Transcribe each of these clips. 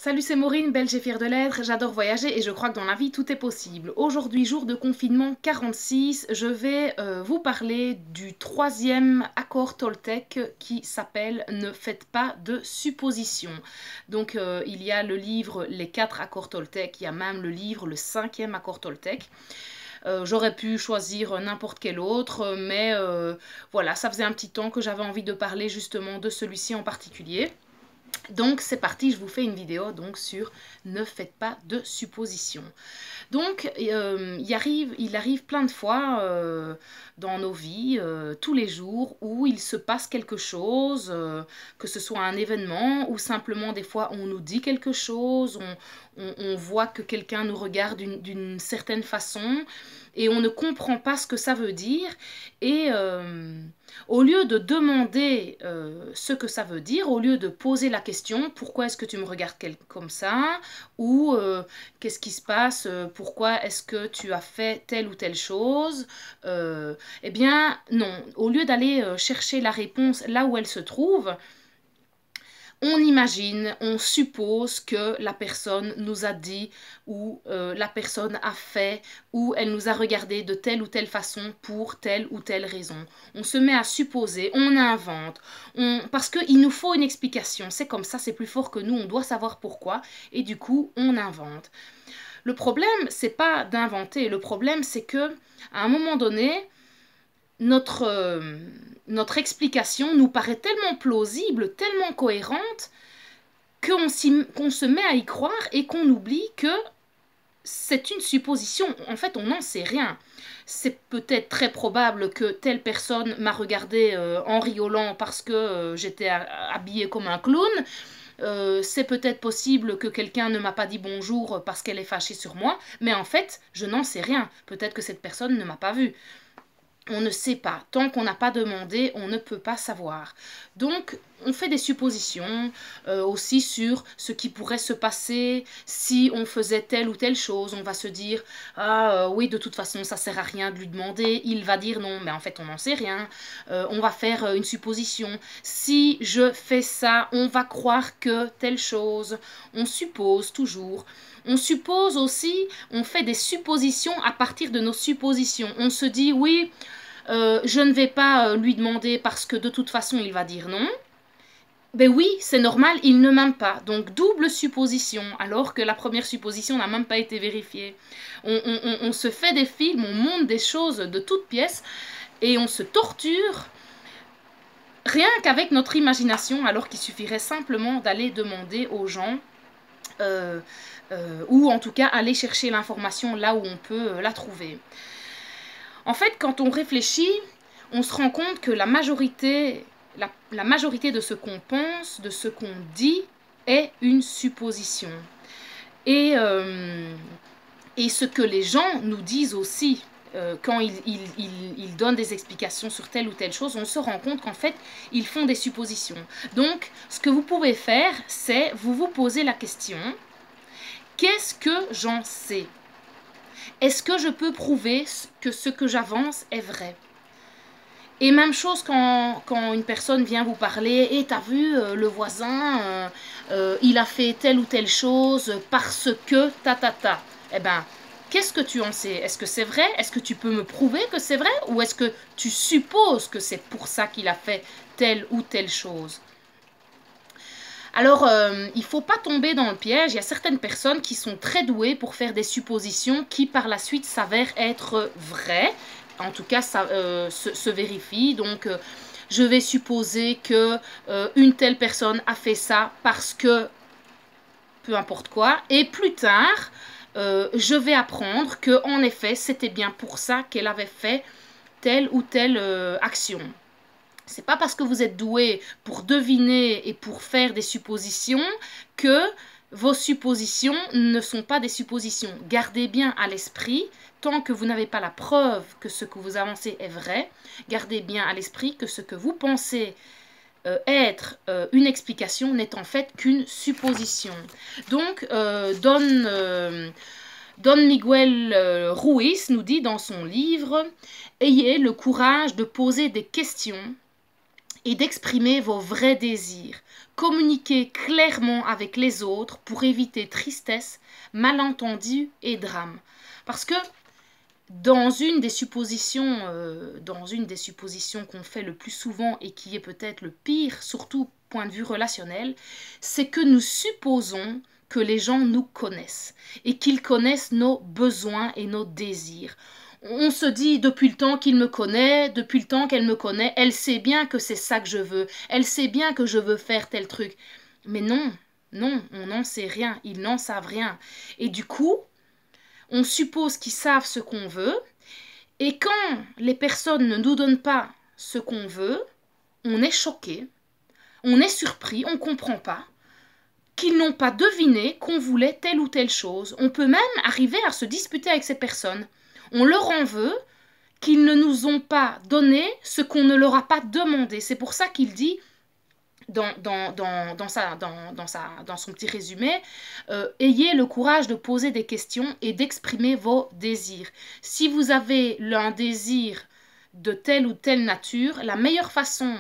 Salut, c'est Maureen, belge et fière de l'être. J'adore voyager et je crois que dans la vie, tout est possible. Aujourd'hui, jour de confinement 46, je vais vous parler du troisième accord Toltec qui s'appelle « Ne faites pas de suppositions ». Donc, il y a le livre « Les 4 accords Toltec », il y a même le livre « Le 5e accord Toltec ». J'aurais pu choisir n'importe quel autre, mais voilà, ça faisait un petit temps que j'avais envie de parler justement de celui-ci en particulier. Donc c'est parti, je vous fais une vidéo donc sur ne faites pas de suppositions. Donc il arrive plein de fois dans nos vies, tous les jours, où il se passe quelque chose, que ce soit un événement ou simplement des fois on nous dit quelque chose, on voit que quelqu'un nous regarde d'une certaine façon et on ne comprend pas ce que ça veut dire. Et au lieu de demander ce que ça veut dire, au lieu de poser la question « Pourquoi est-ce que tu me regardes comme ça ?» ou qu'est-ce qui se passe, pourquoi est-ce que tu as fait telle ou telle chose, eh bien non, au lieu d'aller chercher la réponse là où elle se trouve, on imagine, on suppose que la personne nous a dit ou la personne a fait ou elle nous a regardé de telle ou telle façon pour telle ou telle raison. On se met à supposer, on invente, parce qu'il nous faut une explication. C'est comme ça, c'est plus fort que nous, on doit savoir pourquoi et du coup, on invente. Le problème, c'est pas d'inventer. Le problème, c'est que à un moment donné, notre explication nous paraît tellement plausible, tellement cohérente, qu'on se met à y croire et qu'on oublie que c'est une supposition. En fait, on n'en sait rien. C'est peut-être très probable que telle personne m'a regardé en rigolant parce que j'étais habillée comme un clown. C'est peut-être possible que quelqu'un ne m'a pas dit bonjour parce qu'elle est fâchée sur moi, mais en fait, je n'en sais rien. Peut-être que cette personne ne m'a pas vue. On ne sait pas. Tant qu'on n'a pas demandé, on ne peut pas savoir. Donc, on fait des suppositions aussi sur ce qui pourrait se passer si on faisait telle ou telle chose. On va se dire « Ah oui, de toute façon, ça sert à rien de lui demander. Il va dire non. » Mais en fait, on n'en sait rien. On va faire une supposition. Si je fais ça, on va croire que telle chose. On suppose toujours. On suppose aussi, on fait des suppositions à partir de nos suppositions. On se dit, oui, je ne vais pas lui demander parce que de toute façon, il va dire non. Ben oui, c'est normal, il ne m'aime pas. Donc, double supposition, alors que la première supposition n'a même pas été vérifiée. On se fait des films, on monte des choses de toutes pièces et on se torture rien qu'avec notre imagination, alors qu'il suffirait simplement d'aller demander aux gens ou en tout cas aller chercher l'information là où on peut la trouver. En fait, quand on réfléchit, on se rend compte que la majorité de ce qu'on pense, de ce qu'on dit, est une supposition. Et ce que les gens nous disent aussi, quand ils donnent des explications sur telle ou telle chose, on se rend compte qu'en fait, ils font des suppositions. Donc, ce que vous pouvez faire, c'est vous poser la question: qu'est-ce que j'en sais? Est-ce que je peux prouver que ce que j'avance est vrai? Et même chose quand une personne vient vous parler, et t'as vu le voisin, il a fait telle ou telle chose parce que ta. Eh ben, qu'est-ce que tu en sais? Est-ce que c'est vrai? Est-ce que tu peux me prouver que c'est vrai? Ou est-ce que tu supposes que c'est pour ça qu'il a fait telle ou telle chose? Alors, il ne faut pas tomber dans le piège. Il y a certaines personnes qui sont très douées pour faire des suppositions qui, par la suite, s'avèrent être vraies. En tout cas, ça se vérifie. Donc, je vais supposer que une telle personne a fait ça parce que peu importe quoi. Et plus tard, je vais apprendre que en effet, c'était bien pour ça qu'elle avait fait telle ou telle action. C'est pas parce que vous êtes doué pour deviner et pour faire des suppositions que vos suppositions ne sont pas des suppositions. Gardez bien à l'esprit, tant que vous n'avez pas la preuve que ce que vous avancez est vrai, gardez bien à l'esprit que ce que vous pensez être une explication n'est en fait qu'une supposition. Donc, Don Miguel Ruiz nous dit dans son livre « Ayez le courage de poser des questions et d'exprimer vos vrais désirs. Communiquez clairement avec les autres pour éviter tristesse, malentendus et drame. Parce que dans une des suppositions qu'on fait le plus souvent et qui est peut-être le pire, surtout point de vue relationnel, c'est que nous supposons que les gens nous connaissent et qu'ils connaissent nos besoins et nos désirs. On se dit depuis le temps qu'il me connaît, depuis le temps qu'elle me connaît, elle sait bien que c'est ça que je veux, elle sait bien que je veux faire tel truc. Mais non, non, on n'en sait rien, ils n'en savent rien. Et du coup, on suppose qu'ils savent ce qu'on veut, et quand les personnes ne nous donnent pas ce qu'on veut, on est choqué, on est surpris, on ne comprend pas qu'ils n'ont pas deviné qu'on voulait telle ou telle chose. On peut même arriver à se disputer avec ces personnes. On leur en veut qu'ils ne nous ont pas donné ce qu'on ne leur a pas demandé. C'est pour ça qu'il dit dans son petit résumé, ayez le courage de poser des questions et d'exprimer vos désirs. Si vous avez un désir de telle ou telle nature, la meilleure façon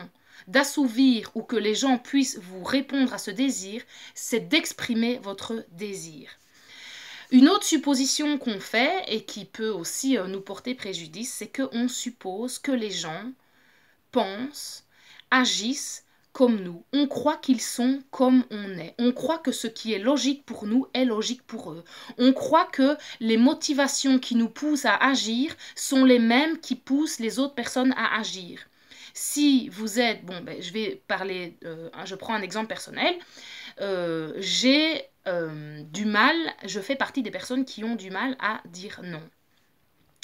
d'assouvir ou que les gens puissent vous répondre à ce désir, c'est d'exprimer votre désir. Une autre supposition qu'on fait et qui peut aussi nous porter préjudice, c'est qu'on suppose que les gens pensent, agissent comme nous. On croit qu'ils sont comme on est. On croit que ce qui est logique pour nous est logique pour eux. On croit que les motivations qui nous poussent à agir sont les mêmes qui poussent les autres personnes à agir. Si vous êtes, je prends un exemple personnel, j'ai du mal, je fais partie des personnes qui ont du mal à dire non.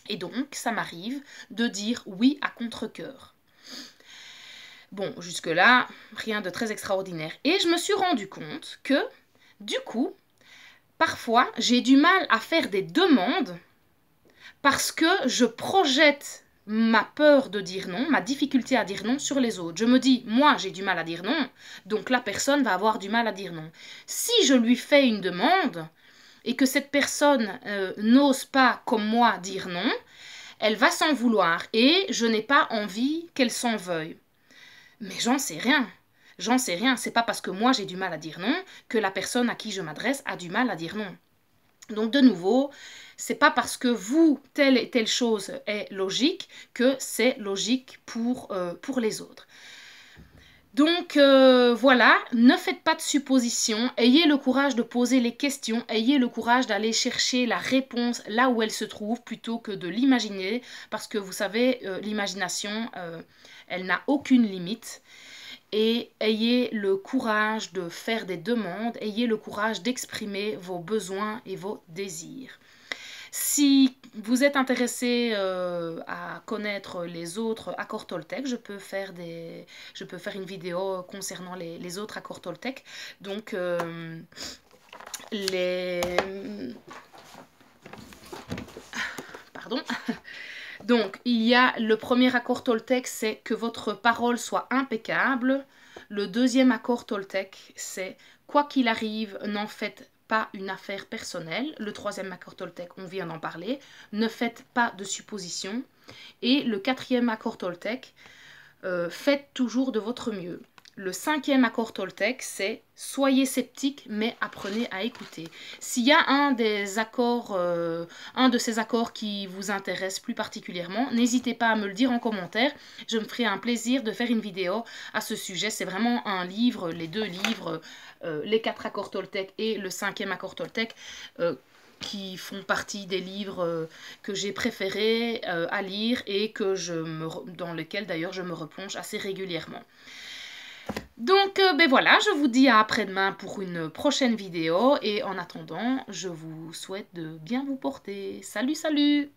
Et donc, ça m'arrive de dire oui à contre-cœur. Bon, jusque-là, rien de très extraordinaire. Et je me suis rendu compte que, du coup, parfois, j'ai du mal à faire des demandes parce que je projette ma peur de dire non, ma difficulté à dire non sur les autres. Je me dis, moi j'ai du mal à dire non, donc la personne va avoir du mal à dire non. Si je lui fais une demande et que cette personne n'ose pas comme moi dire non, elle va s'en vouloir et je n'ai pas envie qu'elle s'en veuille. Mais j'en sais rien. J'en sais rien. C'est pas parce que moi j'ai du mal à dire non que la personne à qui je m'adresse a du mal à dire non. Donc de nouveau, c'est pas parce que vous, telle et telle chose est logique que c'est logique pour les autres. Donc voilà, ne faites pas de suppositions, ayez le courage de poser les questions, ayez le courage d'aller chercher la réponse là où elle se trouve plutôt que de l'imaginer, parce que vous savez, l'imagination, elle n'a aucune limite. Et ayez le courage de faire des demandes, ayez le courage d'exprimer vos besoins et vos désirs. Si vous êtes intéressé à connaître les autres accords Toltec, je peux faire une vidéo concernant les autres accords Toltec. Donc, Pardon. Donc, il y a le premier accord Toltec, c'est que votre parole soit impeccable. Le deuxième accord Toltec, c'est quoi qu'il arrive, n'en faites pas une affaire personnelle. Le troisième accord Toltec, on vient d'en parler. Ne faites pas de suppositions. Et le quatrième accord Toltec, faites toujours de votre mieux. Le cinquième accord Toltec, c'est soyez sceptique, mais apprenez à écouter. S'il y a un de ces accords qui vous intéresse plus particulièrement, n'hésitez pas à me le dire en commentaire. Je me ferai un plaisir de faire une vidéo à ce sujet. C'est vraiment un livre, les deux livres, les 4 accords Toltec et le 5e accord Toltec, qui font partie des livres que j'ai préférés à lire et dans lesquels d'ailleurs je me replonge assez régulièrement. Donc, ben voilà, je vous dis à après-demain pour une prochaine vidéo et en attendant, je vous souhaite de bien vous porter. Salut, salut!